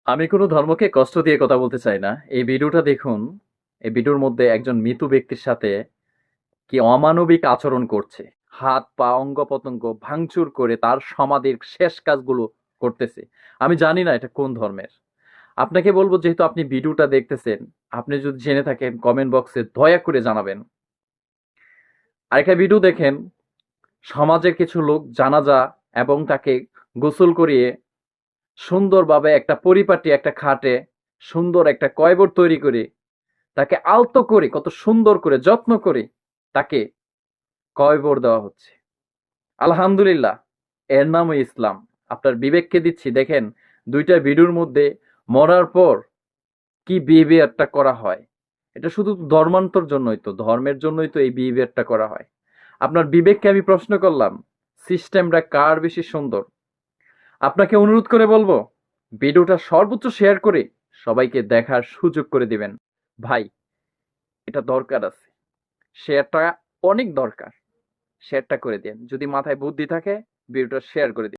আমি কোনো ধর্মকে কষ্ট দিয়ে কথা বলতে চাই না। এই ভিডিওটা দেখুন। এই ভিডিওর মধ্যে একজন মৃত ব্যক্তির সাথে কি অমানবিক আচরণ করছে। হাত, পা, অঙ্গ-প্রত্যঙ্গ ভাঙচুর করে তার সমাধির শেষ কাজগুলো করতেছে। আমি জানি না এটা কোন ধর্মের। আপনাকে বলব, যেহেতু আপনি ভিডিওটা দেখতেছেন, আপনি যদি জেনে থাকেন কমেন্ট বক্সে দয়া করে জানাবেন। আরেকটা ভিডিও দেখেন, সমাজের কিছু লোক জানাজা এবং তাকে গোসল করিয়ে সুন্দরভাবে একটা পরিপাটি একটা খাটে সুন্দর একটা কয়বর তৈরি করে তাকে আলতো করে কত সুন্দর করে যত্ন করে তাকে কয়বর দেওয়া হচ্ছে। আলহামদুলিল্লাহ, এর নামই ইসলাম। আপনার বিবেককে দিচ্ছি, দেখেন দুইটা ভিডিওর মধ্যে মরার পর কি বিহেভিয়ারটা করা হয়। এটা শুধু ধর্মান্তর জন্যই তো, ধর্মের জন্যই তো এই বিহেভিয়ারটা করা হয়। আপনার বিবেককে আমি প্রশ্ন করলাম, সিস্টেমটা কার বেশি সুন্দর? আপনাকে অনুরোধ করে বলবো, ভিডিওটা সর্বোচ্চ শেয়ার করে সবাইকে দেখার সুযোগ করে দিবেন। ভাই, এটা দরকার আছে। শেয়ারটা অনেক দরকার। শেয়ারটা করে দিন। যদি মাথায় বুদ্ধি থাকে ভিডিওটা শেয়ার করে দিন।